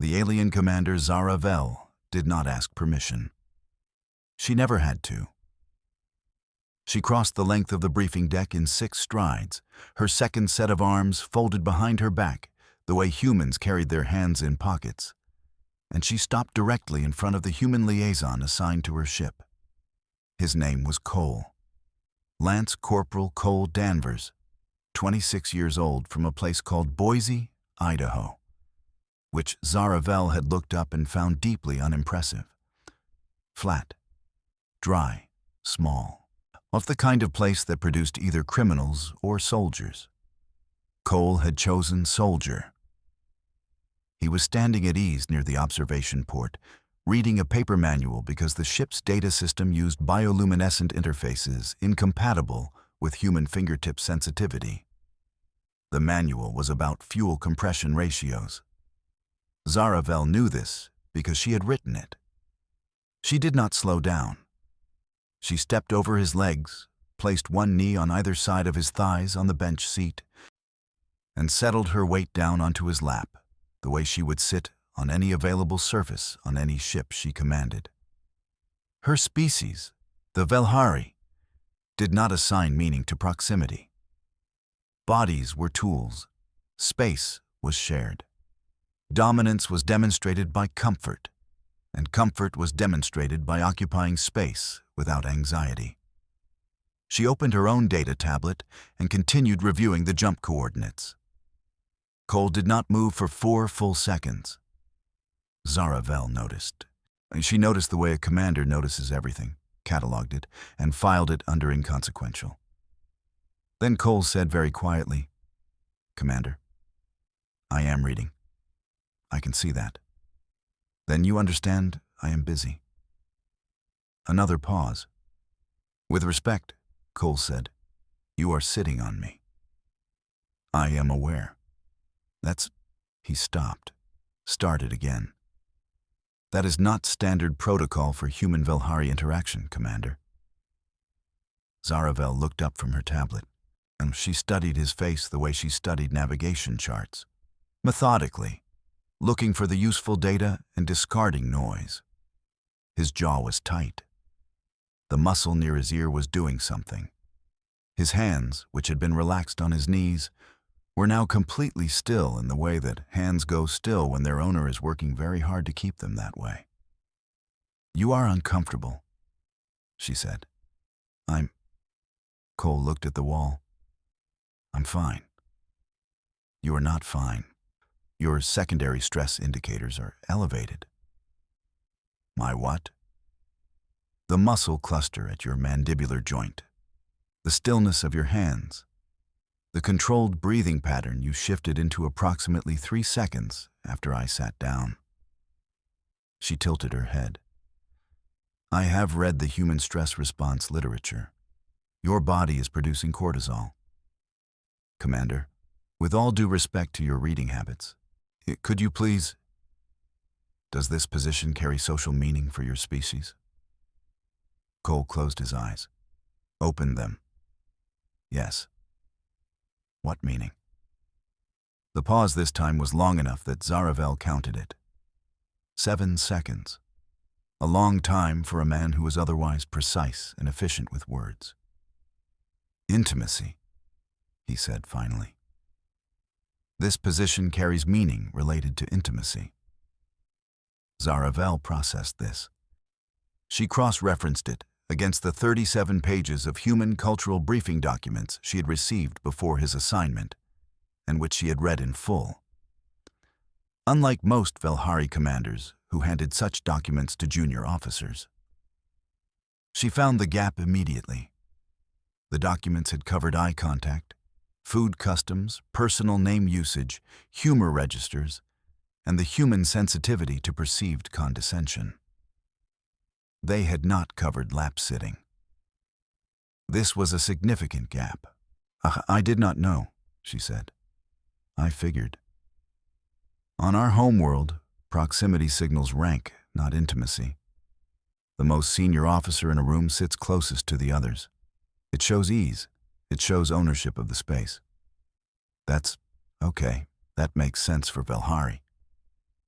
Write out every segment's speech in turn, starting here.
The alien commander Zara Vel did not ask permission. She never had to. She crossed the length of the briefing deck in 6 strides, her second set of arms folded behind her back, the way humans carried their hands in pockets, and she stopped directly in front of the human liaison assigned to her ship. His name was Cole. Lance Corporal Cole Danvers, 26 years old, from a place called Boise, Idaho, which Zara Vel had looked up and found deeply unimpressive. Flat, dry, small, of the kind of place that produced either criminals or soldiers. Cole had chosen soldier. He was standing at ease near the observation port, reading a paper manual because the ship's data system used bioluminescent interfaces incompatible with human fingertip sensitivity. The manual was about fuel compression ratios. Zara Vel knew this because she had written it. She did not slow down. She stepped over his legs, placed one knee on either side of his thighs on the bench seat, and settled her weight down onto his lap, the way she would sit on any available surface on any ship she commanded. Her species, the Velhari, did not assign meaning to proximity. Bodies were tools. Space was shared. Dominance was demonstrated by comfort, and comfort was demonstrated by occupying space without anxiety. She opened her own data tablet and continued reviewing the jump coordinates. Cole did not move for 4 full seconds. Zara Vel noticed. She noticed the way a commander notices everything, cataloged it, and filed it under inconsequential. Then Cole said very quietly, "Commander, I am reading. I can see that. Then you understand I am busy." Another pause. "With respect," Cole said, "you are sitting on me." "I am aware. That's—" He stopped, started again. "That is not standard protocol for human-Velhari interaction, Commander." Zara Vel looked up from her tablet, and she studied his face the way she studied navigation charts, methodically, looking for the useful data and discarding noise. His jaw was tight. The muscle near his ear was doing something. His hands, which had been relaxed on his knees, were now completely still in the way that hands go still when their owner is working very hard to keep them that way. "You are uncomfortable," she said. Cole looked at the wall. "I'm fine." "You are not fine. Your secondary stress indicators are elevated." "My what?" "The muscle cluster at your mandibular joint, the stillness of your hands, the controlled breathing pattern you shifted into approximately 3 seconds after I sat down." She tilted her head. "I have read the human stress response literature. Your body is producing cortisol. Commander, with all due respect to your reading habits, could you please— Does this position carry social meaning for your species?" Cole closed his eyes, opened them. "Yes." "What meaning?" The pause this time was long enough that Zara Vel counted it. 7 seconds. A long time for a man who was otherwise precise and efficient with words. "Intimacy," he said finally. "This position carries meaning related to intimacy." Zara Vel processed this. She cross-referenced it against the 37 pages of human cultural briefing documents she had received before his assignment, and which she had read in full. Unlike most Velhari commanders who handed such documents to junior officers, she found the gap immediately. The documents had covered eye contact, food customs, personal name usage, humor registers, and the human sensitivity to perceived condescension. They had not covered lap-sitting. This was a significant gap. I did not know," she said. "I figured. On our homeworld, proximity signals rank, not intimacy. The most senior officer in a room sits closest to the others. It shows ease. It shows ownership of the space." "That's okay. That makes sense for Velhari."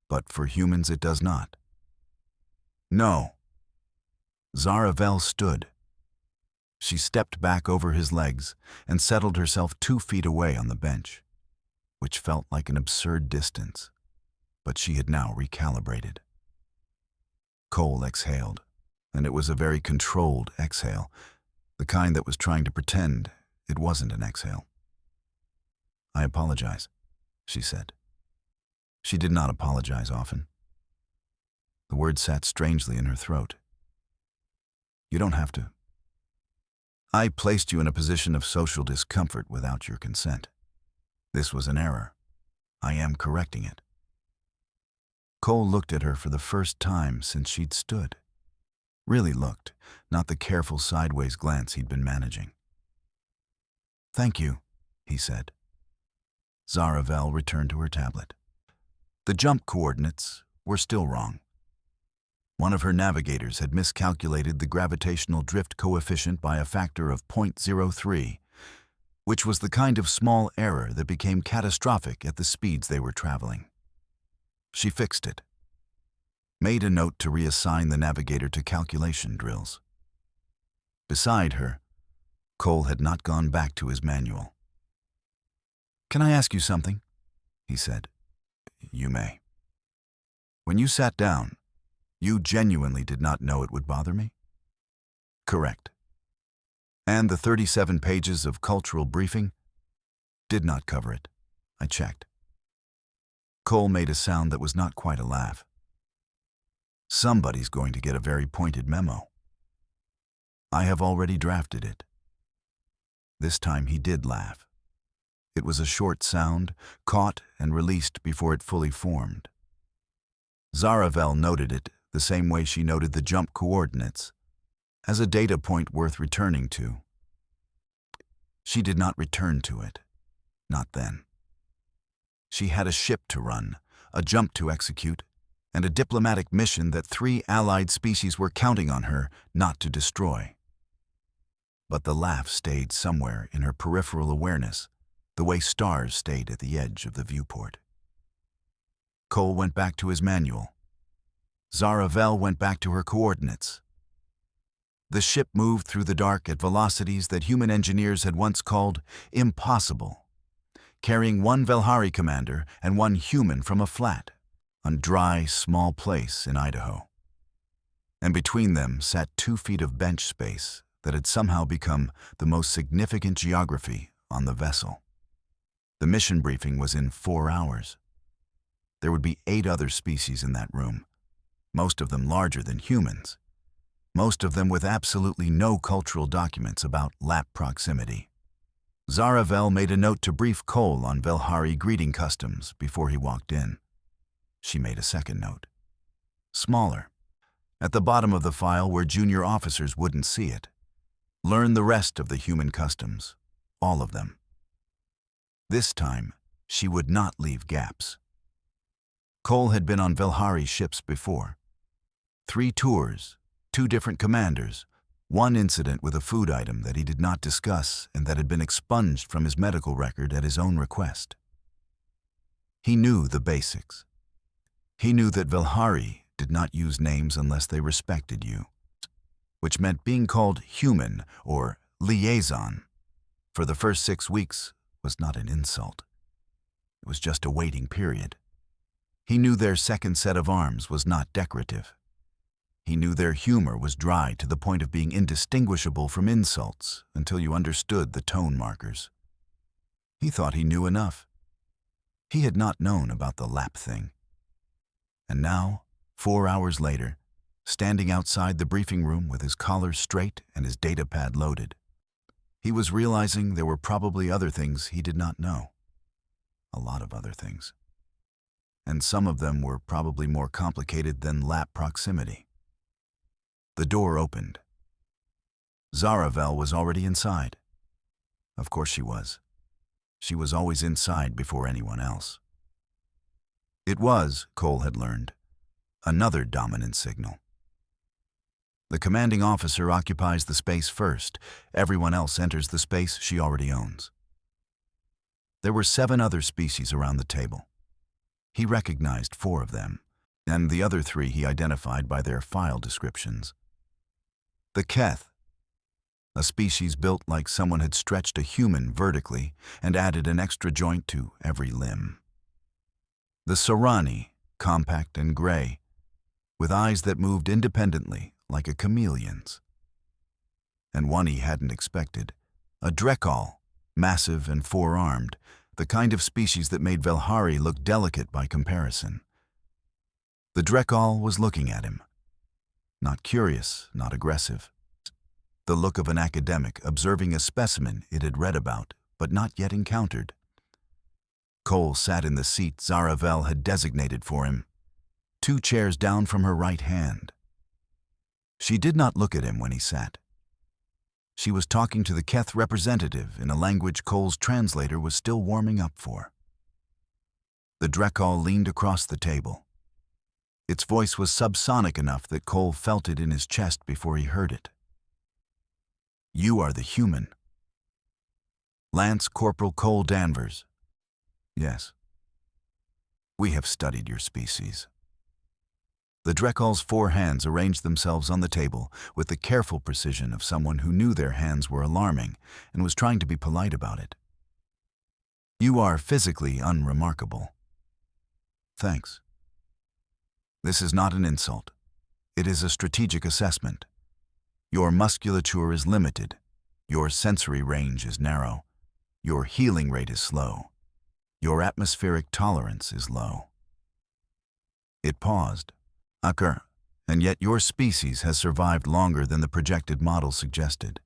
but for humans it does not. No. Zaravel stood. She stepped back over his legs and settled herself 2 feet away on the bench, which felt like an absurd distance, but she had now recalibrated. Cole exhaled, and it was a very controlled exhale, the kind that was trying to pretend it wasn't an exhale. "I apologize," she said. She did not apologize often. The words sat strangely in her throat. "You don't have to. I placed you in a position of social discomfort without your consent. This was an error. I am correcting it." Cole looked at her for the first time since she'd stood. Really looked, not the careful sideways glance he'd been managing. "Thank you," he said. Zaravel returned to her tablet. The jump coordinates were still wrong. One of her navigators had miscalculated the gravitational drift coefficient by a factor of 0.03, which was the kind of small error that became catastrophic at the speeds they were traveling. She fixed it, made a note to reassign the navigator to calculation drills. Beside her, Cole had not gone back to his manual. "Can I ask you something?" he said. "You may." "When you sat down, you genuinely did not know it would bother me?" "Correct." "And the 37 pages of cultural briefing?" "Did not cover it. I checked." Cole made a sound that was not quite a laugh. "Somebody's going to get a very pointed memo. I have already drafted it." This time he did laugh. It was a short sound, caught and released before it fully formed. Zaravel noted it the same way she noted the jump coordinates, as a data point worth returning to. She did not return to it. Not then. She had a ship to run, a jump to execute, and a diplomatic mission that 3 allied species were counting on her not to destroy. But the laugh stayed somewhere in her peripheral awareness, the way stars stayed at the edge of the viewport. Cole went back to his manual. Zaravel went back to her coordinates. The ship moved through the dark at velocities that human engineers had once called impossible, carrying 1 Velhari commander and 1 human from a flat, on dry, small place in Idaho. And between them sat 2 feet of bench space that had somehow become the most significant geography on the vessel. The mission briefing was in 4 hours. There would be 8 other species in that room, most of them larger than humans, most of them with absolutely no cultural documents about lap proximity. Zaravel made a note to brief Cole on Velhari greeting customs before he walked in. She made a second note. Smaller, at the bottom of the file where junior officers wouldn't see it. Learn the rest of the human customs, all of them. This time, she would not leave gaps. Cole had been on Velhari ships before. 3 tours, 2 different commanders, 1 incident with a food item that he did not discuss and that had been expunged from his medical record at his own request. He knew the basics. He knew that Velhari did not use names unless they respected you, which meant being called human or liaison for the first 6 weeks was not an insult. It was just a waiting period. He knew their second set of arms was not decorative. He knew their humor was dry to the point of being indistinguishable from insults until you understood the tone markers. He thought he knew enough. He had not known about the lap thing. And now, 4 hours later, standing outside the briefing room with his collar straight and his data pad loaded, he was realizing there were probably other things he did not know. A lot of other things. And some of them were probably more complicated than lap proximity. The door opened. Zaravel was already inside. Of course she was. She was always inside before anyone else. It was, Cole had learned, another dominant signal. The commanding officer occupies the space first. Everyone else enters the space she already owns. There were 7 other species around the table. He recognized 4 of them, and the other 3 he identified by their file descriptions. The Keth, a species built like someone had stretched a human vertically and added an extra joint to every limb. The Sorani, compact and gray, with eyes that moved independently like a chameleon's. And one he hadn't expected, a Drekal, massive and 4-armed, the kind of species that made Velhari look delicate by comparison. The Drekal was looking at him. Not curious, not aggressive. The look of an academic observing a specimen it had read about, but not yet encountered. Cole sat in the seat Zaravel had designated for him, 2 chairs down from her right hand. She did not look at him when he sat. She was talking to the Keth representative in a language Cole's translator was still warming up for. The Drekal leaned across the table. Its voice was subsonic enough that Cole felt it in his chest before he heard it. "You are the human." "Lance Corporal Cole Danvers." "Yes." "We have studied your species." The Drekal's 4 hands arranged themselves on the table with the careful precision of someone who knew their hands were alarming and was trying to be polite about it. "You are physically unremarkable." "Thanks." "This is not an insult. It is a strategic assessment. Your musculature is limited. Your sensory range is narrow. Your healing rate is slow. Your atmospheric tolerance is low." It paused. "And yet your species has survived longer than the projected model suggested.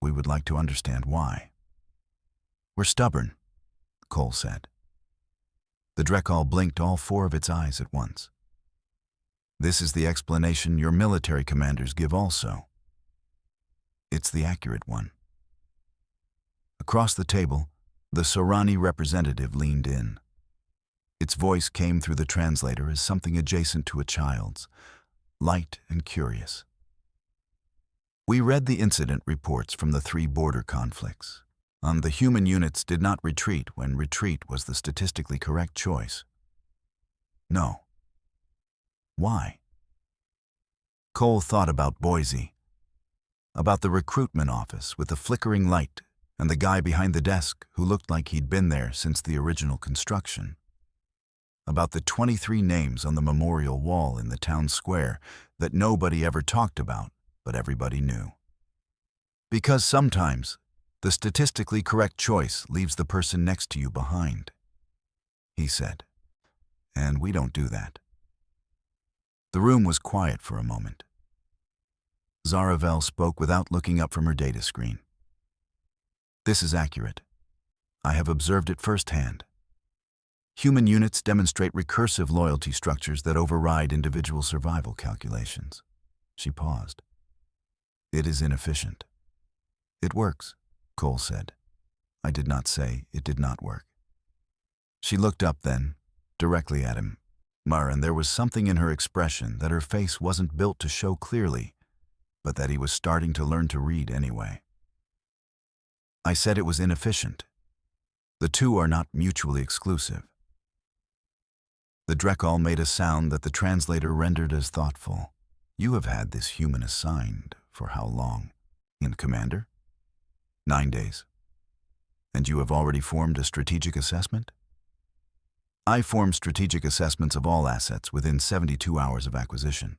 We would like to understand why." "We're stubborn," Cole said. The Drekal blinked all 4 of its eyes at once. "This is the explanation your military commanders give also. It's the accurate one." Across the table, the Sorani representative leaned in. Its voice came through the translator as something adjacent to a child's, light and curious. "We read the incident reports from the 3 border conflicts. The human units did not retreat when retreat was the statistically correct choice." "No." "Why?" Cole thought about Boise, about the recruitment office with the flickering light and the guy behind the desk who looked like he'd been there since the original construction. About the 23 names on the memorial wall in the town square that nobody ever talked about, but everybody knew. Because sometimes, the statistically correct choice leaves the person next to you behind, he said. And we don't do that. The room was quiet for a moment. Zaravel spoke without looking up from her data screen. "This is accurate. I have observed it firsthand. Human units demonstrate recursive loyalty structures that override individual survival calculations." She paused. "It is inefficient." "It works," Cole said. "I did not say it did not work." She looked up then, directly at him. And there was something in her expression that her face wasn't built to show clearly, but that he was starting to learn to read anyway. "I said it was inefficient. The 2 are not mutually exclusive." The Drekal made a sound that the translator rendered as thoughtful. "You have had this human assigned for how long?" "Commander?" 9 days. "And you have already formed a strategic assessment?" "I form strategic assessments of all assets within 72 hours of acquisition."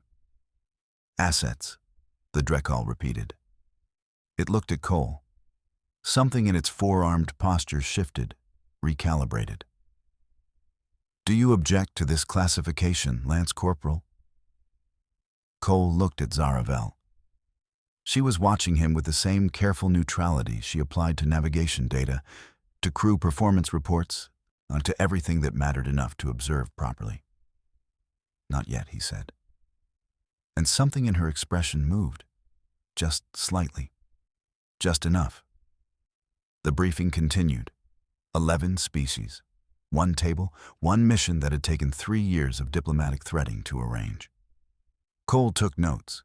"Assets," the Drekal repeated. It looked at Cole. Something in its 4-armed posture shifted, recalibrated. "Do you object to this classification, Lance Corporal?" Cole looked at Zaravel. She was watching him with the same careful neutrality she applied to navigation data, to crew performance reports, to everything that mattered enough to observe properly. "Not yet," he said. And something in her expression moved, just slightly, just enough. The briefing continued. 11 species. 1 table, 1 mission that had taken 3 years of diplomatic threading to arrange. Cole took notes.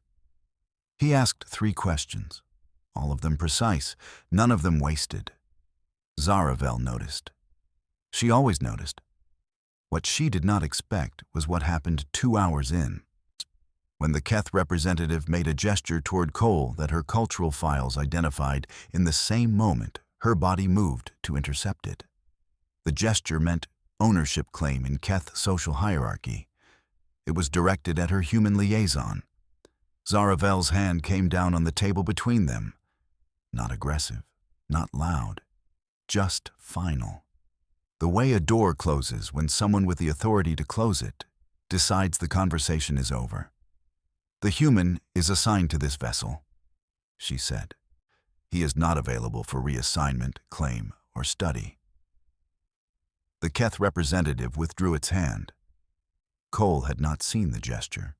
He asked 3 questions, all of them precise, none of them wasted. Zaravel noticed. She always noticed. What she did not expect was what happened 2 hours in, when the Keth representative made a gesture toward Cole that her cultural files identified. In the same moment, her body moved to intercept it. The gesture meant ownership claim in Keth social hierarchy. It was directed at her human liaison. Zaravel's hand came down on the table between them. Not aggressive, not loud, just final. The way a door closes when someone with the authority to close it decides the conversation is over. The human is assigned to this vessel, she said. He is not available for reassignment, claim, or study. The Keth representative withdrew its hand. Cole had not seen the gesture.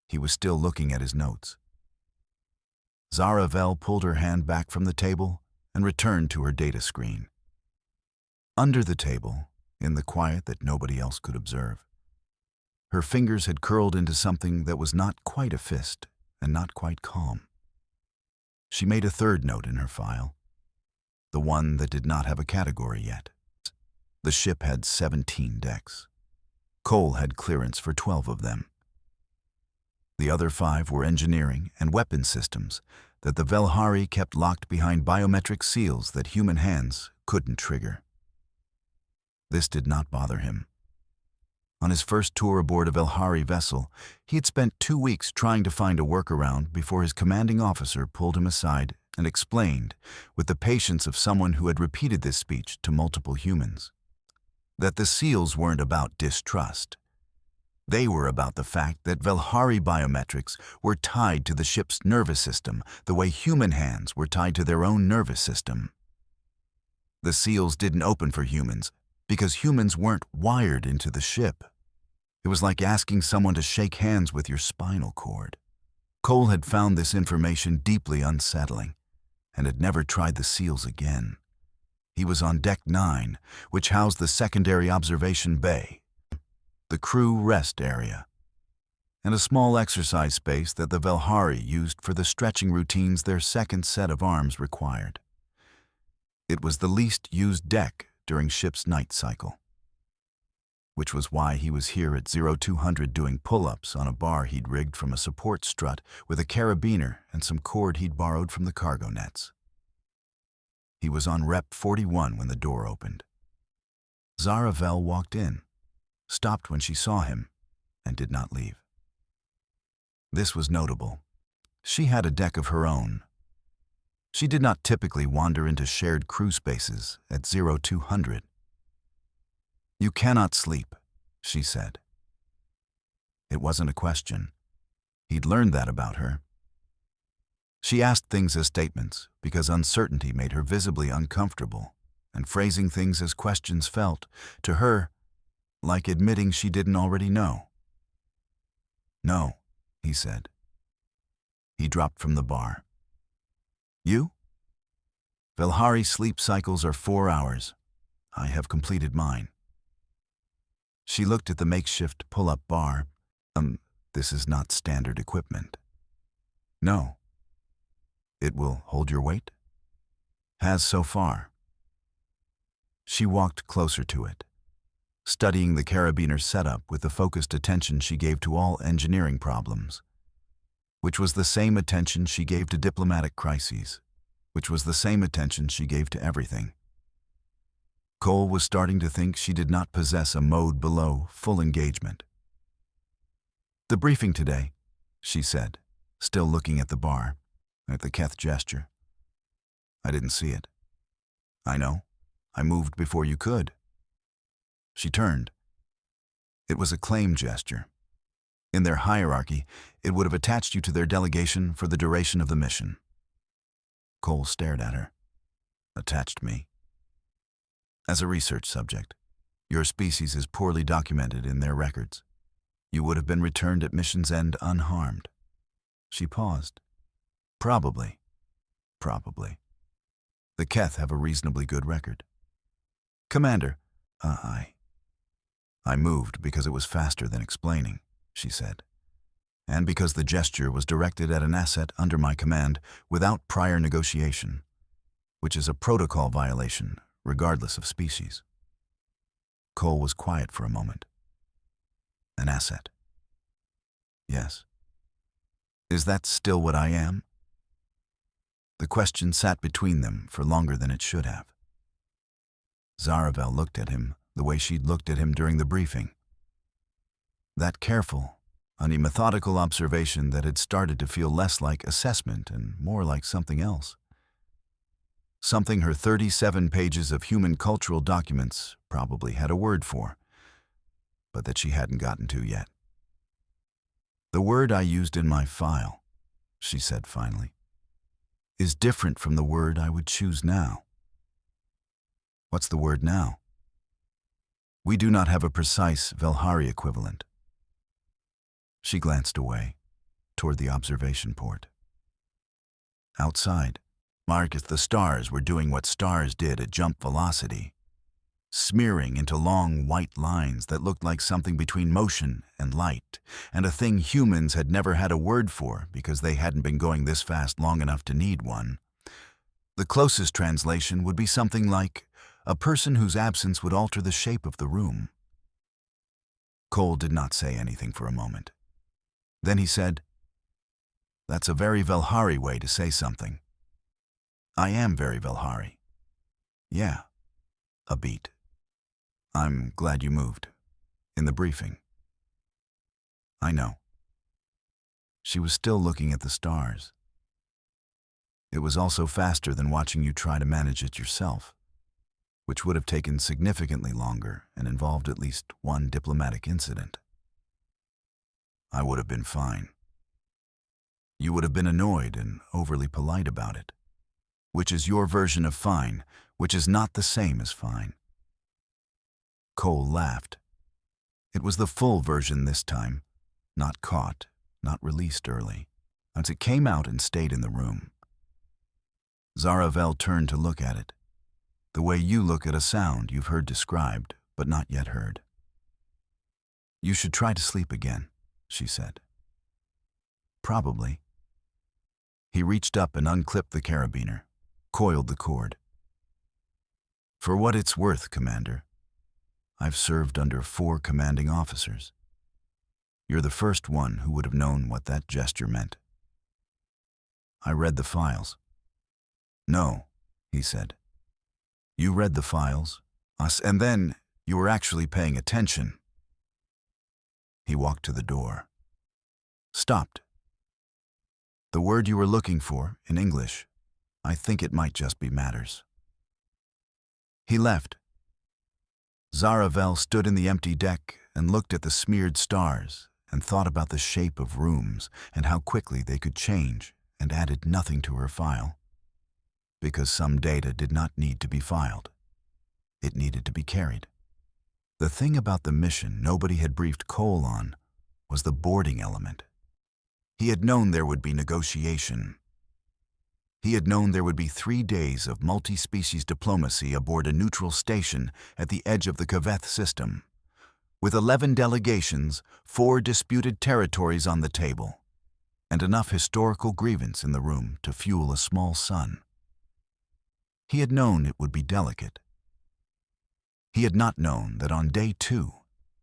He was still looking at his notes. Zaravel pulled her hand back from the table and returned to her data screen. Under the table, in the quiet that nobody else could observe, her fingers had curled into something that was not quite a fist and not quite calm. She made a third note in her file, the one that did not have a category yet. The ship had 17 decks. Cole had clearance for 12 of them. The other 5 were engineering and weapon systems that the Velhari kept locked behind biometric seals that human hands couldn't trigger. This did not bother him. On his first tour aboard a Velhari vessel, he had spent 2 weeks trying to find a workaround before his commanding officer pulled him aside and explained, with the patience of someone who had repeated this speech to multiple humans, that the seals weren't about distrust. They were about the fact that Velhari biometrics were tied to the ship's nervous system the way human hands were tied to their own nervous system. The seals didn't open for humans because humans weren't wired into the ship. It was like asking someone to shake hands with your spinal cord. Cole had found this information deeply unsettling and had never tried the seals again. He was on Deck 9, which housed the secondary observation bay, the crew rest area, and a small exercise space that the Velhari used for the stretching routines their second set of arms required. It was the least used deck during ship's night cycle, which was why he was here at 0200 doing pull-ups on a bar he'd rigged from a support strut with a carabiner and some cord he'd borrowed from the cargo nets. He was on Rep 41 when the door opened. Zaravel walked in, stopped when she saw him, and did not leave. This was notable. She had a deck of her own. She did not typically wander into shared crew spaces at 0200. "You cannot sleep," she said. It wasn't a question. He'd learned that about her. She asked things as statements because uncertainty made her visibly uncomfortable, and phrasing things as questions felt, to her, like admitting she didn't already know. "No," he said. He dropped from the bar. "You? Velhari sleep cycles are 4 hours. I have completed mine." She looked at the makeshift pull-up bar. This is not standard equipment." "No." "It will hold your weight?" "Has so far." She walked closer to it, studying the carabiner's setup with the focused attention she gave to all engineering problems, which was the same attention she gave to diplomatic crises, which was the same attention she gave to everything. Cole was starting to think she did not possess a mode below full engagement. "The briefing today," she said, still looking at the bar, at the Keth gesture. "I didn't see it." "I know. I moved before you could." She turned. It was a claim gesture. In their hierarchy, it would have attached you to their delegation for the duration of the mission. Cole stared at her. "Attached me?" "As a research subject. Your species is poorly documented in their records. You would have been returned at mission's end unharmed." She paused. Probably. The Keth have a reasonably good record." "Commander, I moved because it was faster than explaining," she said, "and because the gesture was directed at an asset under my command without prior negotiation, which is a protocol violation regardless of species." Cole was quiet for a moment. An asset. Yes. Is that still what I am? The question sat between them for longer than it should have. Zaravel looked at him the way she'd looked at him during the briefing. That careful, methodical observation that had started to feel less like assessment and more like something else. Something her 37 pages of human cultural documents probably had a word for, but that she hadn't gotten to yet. The word I used in my file, she said finally, is different from the word I would choose now. What's the word now? We do not have a precise Velhari equivalent. She glanced away, toward the observation port. Outside, Marcus, the stars were doing what stars did at jump velocity, smearing into long white lines that looked like something between motion and light, and a thing humans had never had a word for because they hadn't been going this fast long enough to need one. The closest translation would be something like a person whose absence would alter the shape of the room. Cole did not say anything for a moment. Then he said, "That's a very Velhari way to say something. I am very Velhari. Yeah, a beat. I'm glad you moved. In the briefing." I know. She was still looking at the stars. It was also faster than watching you try to manage it yourself, which would have taken significantly longer and involved at least one diplomatic incident. I would have been fine. You would have been annoyed and overly polite about it, which is your version of fine, which is not the same as fine. Cole laughed. It was the full version this time, not caught, not released early, as it came out and stayed in the room. Zaravel turned to look at it, the way you look at a sound you've heard described but not yet heard. "You should try to sleep again," she said. "Probably." He reached up and unclipped the carabiner, coiled the cord. "For what it's worth, Commander, I've served under 4 commanding officers. You're the first one who would have known what that gesture meant." I read the files. "No," he said. "You read the files, and then you were actually paying attention." He walked to the door. Stopped. "The word you were looking for, in English, I think it might just be matters." He left. Zaravel stood in the empty deck and looked at the smeared stars and thought about the shape of rooms and how quickly they could change, and added nothing to her file. Because some data did not need to be filed. It needed to be carried. The thing about the mission nobody had briefed Cole on was the boarding element. He had known there would be negotiation. He had known there would be 3 days of multi-species diplomacy aboard a neutral station at the edge of the Kaveth system, with 11 delegations, 4 disputed territories on the table, and enough historical grievance in the room to fuel a small sun. He had known it would be delicate. He had not known that on day 2,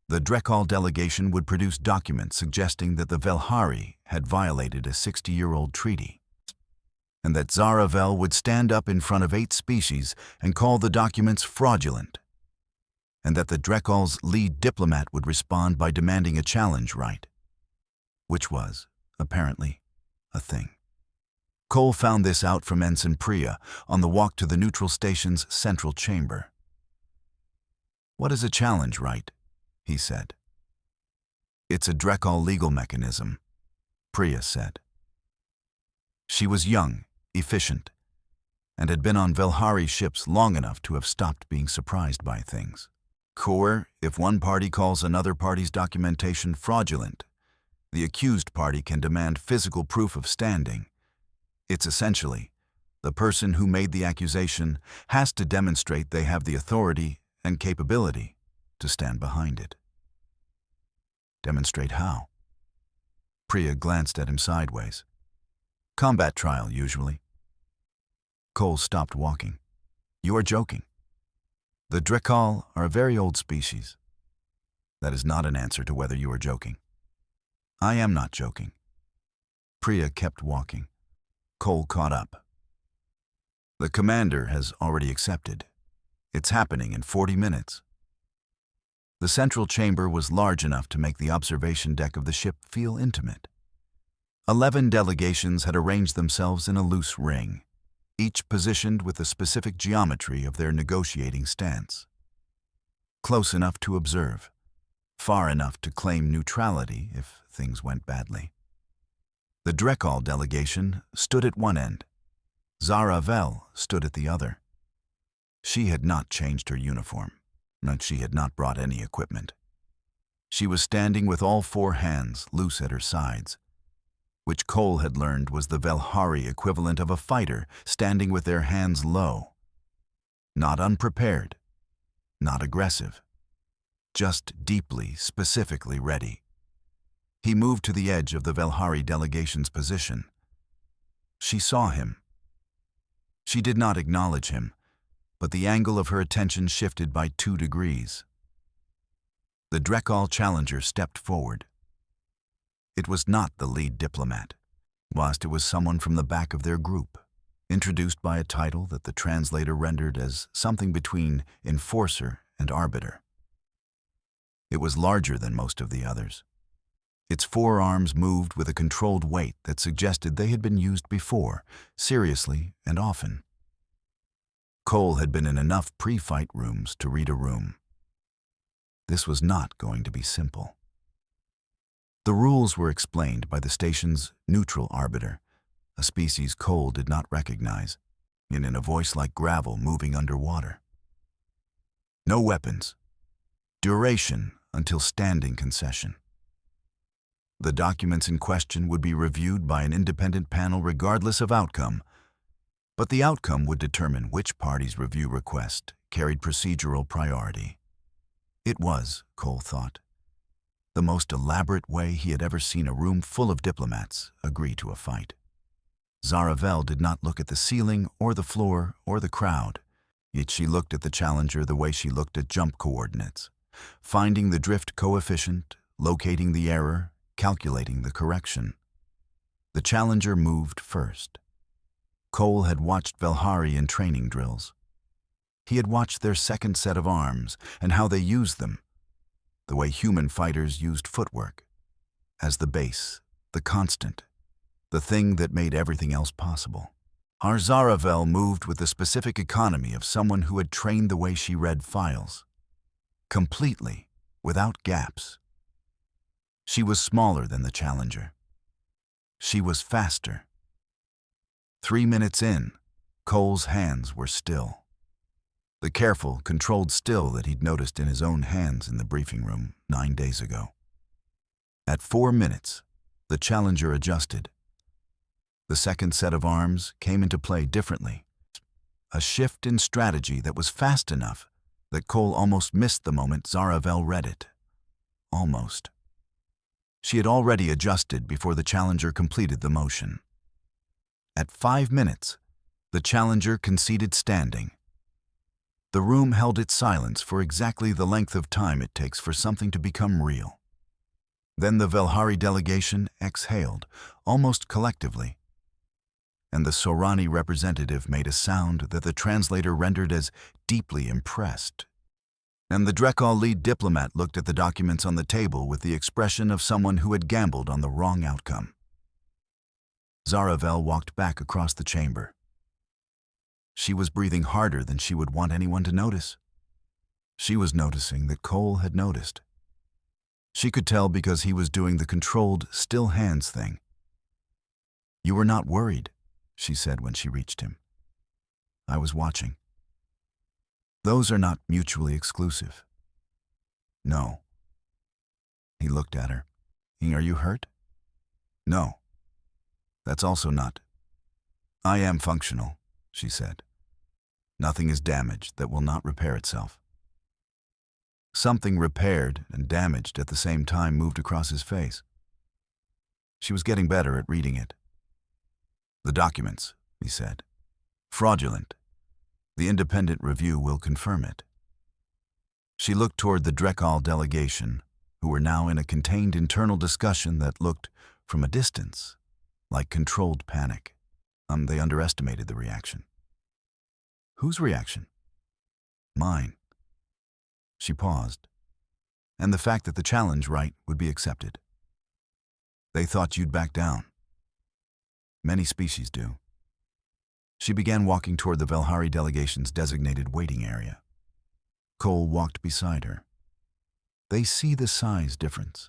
the Drekal delegation would produce documents suggesting that the Velhari had violated a 60-year-old treaty, and that Zaravel would stand up in front of 8 species and call the documents fraudulent, and that the Drekal's lead diplomat would respond by demanding a challenge right, which was, apparently, a thing. Cole found this out from Ensign Priya on the walk to the neutral station's central chamber. "What is a challenge right?" he said. "It's a Drekal legal mechanism," Priya said. She was young, efficient, and had been on Velhari ships long enough to have stopped being surprised by things. If one party calls another party's documentation fraudulent, the accused party can demand physical proof of standing. It's essentially, the person who made the accusation has to demonstrate they have the authority and capability to stand behind it. Demonstrate how? Priya glanced at him sideways. "Combat trial, usually." Cole stopped walking. "You are joking." The Drekal are a very old species. That is not an answer to whether you are joking. I am not joking. Priya kept walking. Cole caught up. The commander has already accepted. It's happening in 40 minutes. The central chamber was large enough to make the observation deck of the ship feel intimate. 11 delegations had arranged themselves in a loose ring, each positioned with the specific geometry of their negotiating stance. Close enough to observe, far enough to claim neutrality if things went badly. The Drekal delegation stood at one end. Zara Vel stood at the other. She had not changed her uniform, and she had not brought any equipment. She was standing with all four hands loose at her sides, which Cole had learned was the Velhari equivalent of a fighter standing with their hands low. Not unprepared, not aggressive, just deeply, specifically ready. He moved to the edge of the Velhari delegation's position. She saw him. She did not acknowledge him, but the angle of her attention shifted by 2 degrees. The Drekal challenger stepped forward. It was not the lead diplomat, whilst it was someone from the back of their group, introduced by a title that the translator rendered as something between enforcer and arbiter. It was larger than most of the others. Its forearms moved with a controlled weight that suggested they had been used before, seriously and often. Cole had been in enough pre-fight rooms to read a room. This was not going to be simple. The rules were explained by the station's neutral arbiter, a species Cole did not recognize, and in a voice like gravel moving underwater. No weapons. Duration until standing concession. The documents in question would be reviewed by an independent panel regardless of outcome, but the outcome would determine which party's review request carried procedural priority. It was, Cole thought, the most elaborate way he had ever seen a room full of diplomats agree to a fight. Zara Vel did not look at the ceiling or the floor or the crowd, yet she looked at the challenger the way she looked at jump coordinates, finding the drift coefficient, locating the error, calculating the correction. The challenger moved first. Cole had watched Velhari in training drills. He had watched their second set of arms and how they used them, the way human fighters used footwork, as the base, the constant, the thing that made everything else possible. Our Zara Vel moved with the specific economy of someone who had trained the way she read files, completely, without gaps. She was smaller than the challenger. She was faster. 3 minutes in, Cole's hands were still. The careful, controlled still that he'd noticed in his own hands in the briefing room 9 days ago. At 4 minutes, the challenger adjusted. The second set of arms came into play differently. A shift in strategy that was fast enough that Cole almost missed the moment Zara Vel read it. Almost. She had already adjusted before the challenger completed the motion. At 5 minutes, the challenger conceded standing. The room held its silence for exactly the length of time it takes for something to become real. Then the Velhari delegation exhaled, almost collectively, and the Sorani representative made a sound that the translator rendered as deeply impressed. And the Drekal lead diplomat looked at the documents on the table with the expression of someone who had gambled on the wrong outcome. Zara Vel walked back across the chamber. She was breathing harder than she would want anyone to notice. She was noticing that Cole had noticed. She could tell because he was doing the controlled, still hands thing. "You were not worried," she said when she reached him. "I was watching." "Those are not mutually exclusive." "No." He looked at her. "Are you hurt?" "No. That's also not." "I am functional," she said. "Nothing is damaged that will not repair itself." Something repaired and damaged at the same time moved across his face. She was getting better at reading it. "The documents," he said. "Fraudulent. The independent review will confirm it." She looked toward the Drekal delegation, who were now in a contained internal discussion that looked, from a distance, like controlled panic. They underestimated the reaction. Whose reaction? Mine. She paused, and the fact that the challenge right would be accepted. They thought you'd back down. Many species do. She began walking toward the Velhari delegation's designated waiting area. Cole walked beside her. They see the size difference.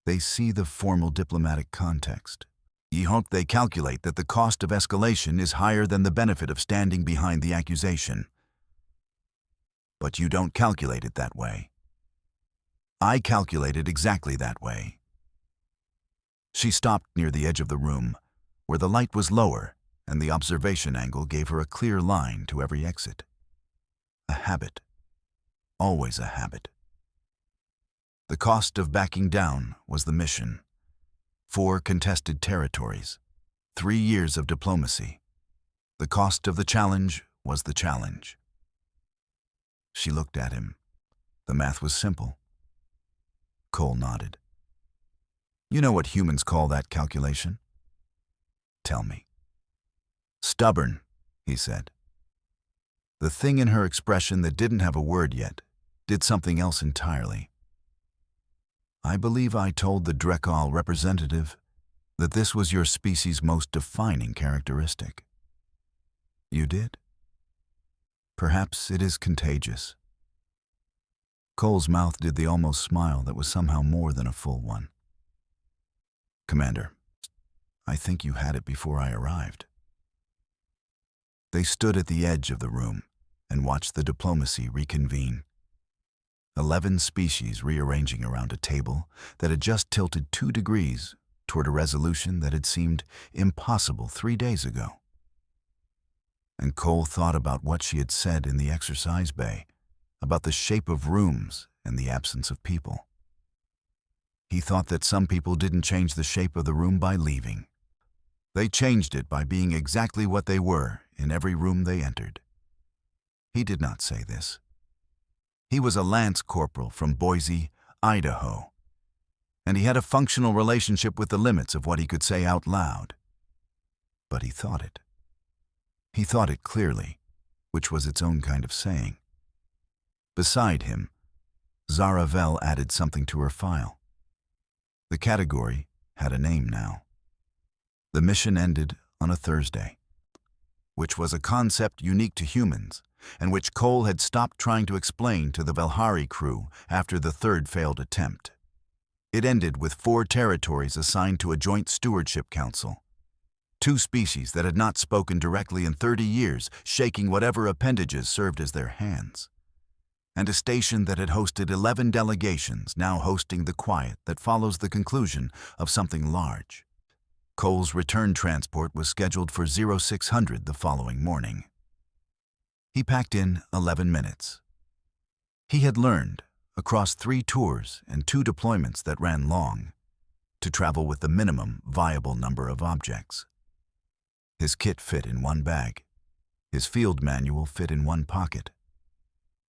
They see the formal diplomatic context. Ye hope they calculate that the cost of escalation is higher than the benefit of standing behind the accusation. But you don't calculate it that way. I calculate it exactly that way. She stopped near the edge of the room, where the light was lower and the observation angle gave her a clear line to every exit. A habit. Always a habit. The cost of backing down was the mission. 4 contested territories. 3 years of diplomacy. The cost of the challenge was the challenge. She looked at him. The math was simple. Cole nodded. You know what humans call that calculation? Tell me. Stubborn, he said. The thing in her expression that didn't have a word yet did something else entirely. I believe I told the Drekal representative that this was your species' most defining characteristic. You did? Perhaps it is contagious. Cole's mouth did the almost smile that was somehow more than a full one. Commander, I think you had it before I arrived. They stood at the edge of the room and watched the diplomacy reconvene. 11 species rearranging around a table that had just tilted 2 degrees toward a resolution that had seemed impossible 3 days ago. And Cole thought about what she had said in the exercise bay, about the shape of rooms and the absence of people. He thought that some people didn't change the shape of the room by leaving. They changed it by being exactly what they were in every room they entered. He did not say this. He was a lance corporal from Boise, Idaho, and he had a functional relationship with the limits of what he could say out loud. But he thought it. He thought it clearly, which was its own kind of saying. Beside him, Zara Vel added something to her file. The category had a name now. The mission ended on a Thursday, which was a concept unique to humans, and which Cole had stopped trying to explain to the Velhari crew after the 3rd failed attempt. It ended with 4 territories assigned to a joint stewardship council. 2 species that had not spoken directly in 30 years, shaking whatever appendages served as their hands. And a station that had hosted 11 delegations, now hosting the quiet that follows the conclusion of something large. Cole's return transport was scheduled for 0600 the following morning. He packed in 11 minutes. He had learned, across 3 tours and 2 deployments that ran long, to travel with the minimum viable number of objects. His kit fit in 1 bag. His field manual fit in 1 pocket.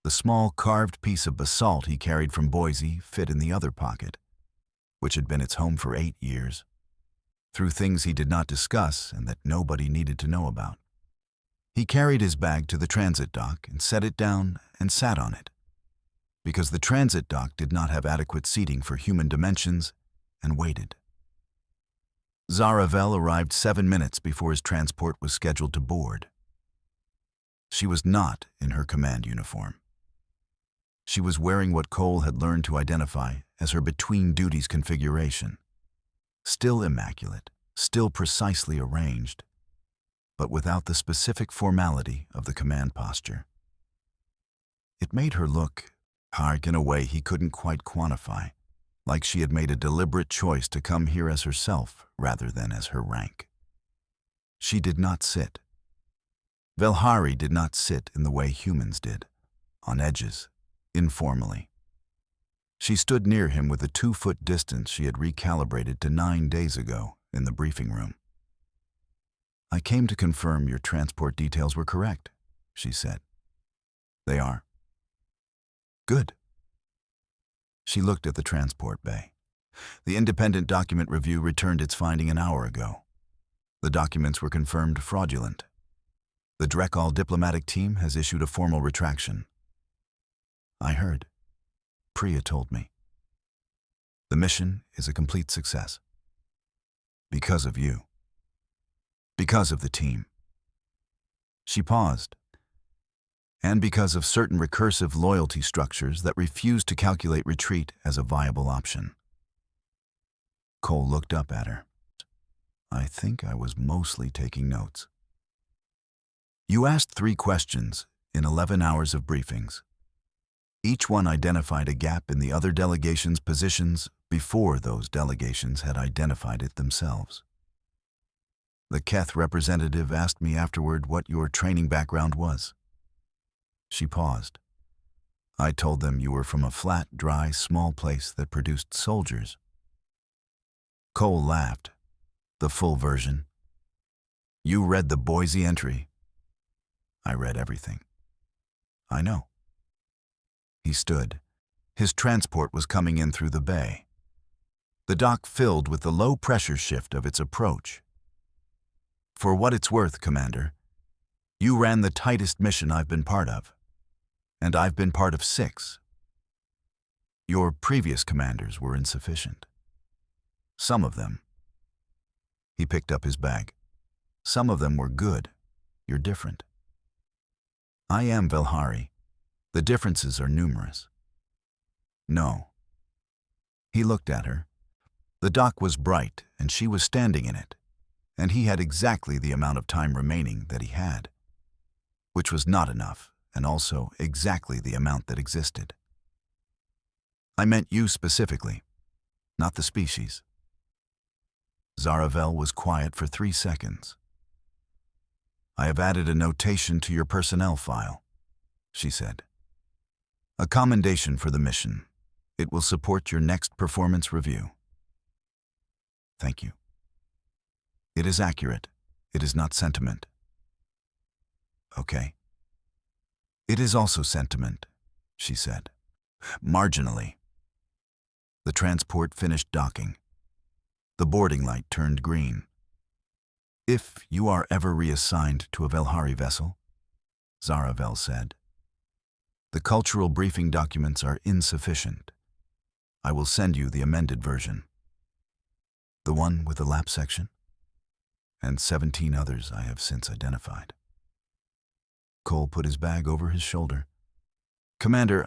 The small carved piece of basalt he carried from Boise fit in the other pocket, which had been its home for 8 years, through things he did not discuss and that nobody needed to know about. He carried his bag to the transit dock and set it down and sat on it, because the transit dock did not have adequate seating for human dimensions, and waited. Zara Vel arrived 7 minutes before his transport was scheduled to board. She was not in her command uniform. She was wearing what Cole had learned to identify as her between-duties configuration. Still immaculate, still precisely arranged, but without the specific formality of the command posture. It made her look hard in a way he couldn't quite quantify, like she had made a deliberate choice to come here as herself rather than as her rank. She did not sit. Velhari did not sit in the way humans did, on edges, informally. She stood near him with a 2-foot distance she had recalibrated to 9 days ago in the briefing room. I came to confirm your transport details were correct, she said. They are. Good. She looked at the transport bay. The independent document review returned its finding an hour ago. The documents were confirmed fraudulent. The Drekall diplomatic team has issued a formal retraction. I heard. Priya told me. The mission is a complete success. Because of you. Because of the team. She paused. And because of certain recursive loyalty structures that refuse to calculate retreat as a viable option. Cole looked up at her. I think I was mostly taking notes. You asked 3 questions in 11 hours of briefings. Each one identified a gap in the other delegation's positions before those delegations had identified it themselves. The Keth representative asked me afterward what your training background was. She paused. I told them you were from a flat, dry, small place that produced soldiers. Cole laughed. The full version. You read the Boise entry. I read everything. I know. He stood. His transport was coming in through the bay. The dock filled with the low pressure shift of its approach. For what it's worth, Commander, you ran the tightest mission I've been part of. And I've been part of 6. Your previous commanders were insufficient. Some of them. He picked up his bag. Some of them were good. You're different. I am Velhari. The differences are numerous. No. He looked at her. The dock was bright, and she was standing in it, and he had exactly the amount of time remaining that he had, which was not enough, and also exactly the amount that existed. I meant you specifically, not the species. Zaravel was quiet for 3 seconds. I have added a notation to your personnel file, she said. A commendation for the mission. It will support your next performance review. Thank you. It is accurate. It is not sentiment. Okay. It is also sentiment, she said. Marginally. The transport finished docking. The boarding light turned green. If you are ever reassigned to a Velhari vessel, Zaravel said, the cultural briefing documents are insufficient. I will send you the amended version. The one with the lap section, and 17 others I have since identified. Cole put his bag over his shoulder. Commander,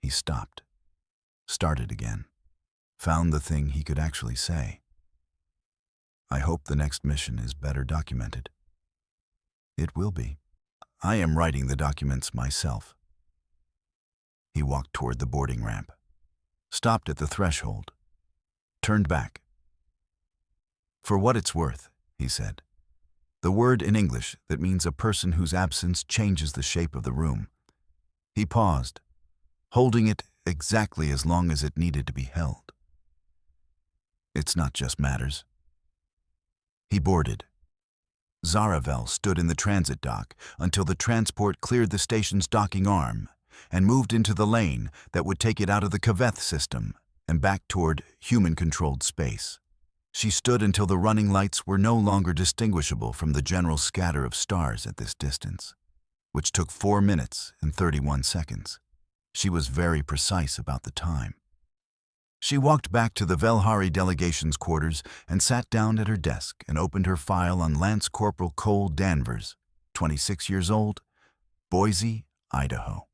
He stopped, started again, found the thing he could actually say. I hope the next mission is better documented. It will be. I am writing the documents myself. He walked toward the boarding ramp, stopped at the threshold, turned back. For what it's worth, he said. The word in English that means a person whose absence changes the shape of the room. He paused, holding it exactly as long as it needed to be held. It's not just matters. He boarded. Zaravel stood in the transit dock until the transport cleared the station's docking arm and moved into the lane that would take it out of the Kaveth system and back toward human-controlled space. She stood until the running lights were no longer distinguishable from the general scatter of stars at this distance, which took 4 minutes and 31 seconds. She was very precise about the time. She walked back to the Velhari delegation's quarters and sat down at her desk and opened her file on Lance Corporal Cole Danvers, 26 years old, Boise, Idaho.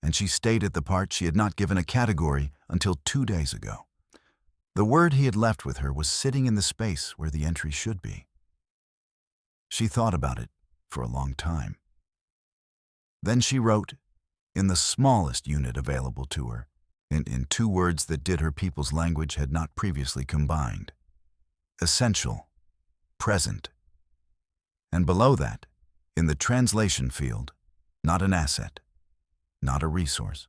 And she stayed at the part she had not given a category until 2 days ago. The word he had left with her was sitting in the space where the entry should be. She thought about it for a long time. Then she wrote, in the smallest unit available to her, in 2 words that did her people's language had not previously combined. Essential, present. And below that, in the translation field, not an asset, not a resource.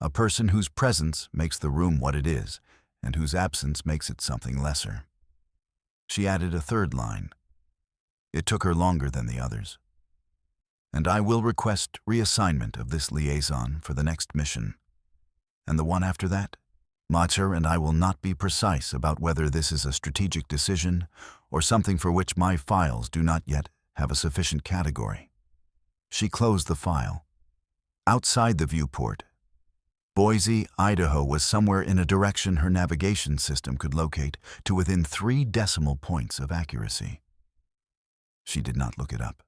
A person whose presence makes the room what it is, and whose absence makes it something lesser. She added a 3rd line. It took her longer than the others. and I will request reassignment of this liaison for the next mission. And the one after that? Macher and I will not be precise about whether this is a strategic decision or something for which my files do not yet have a sufficient category. She closed the file. Outside the viewport, Boise, Idaho was somewhere in a direction her navigation system could locate to within 3 decimal points of accuracy. She did not look it up.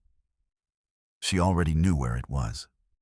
She already knew where it was.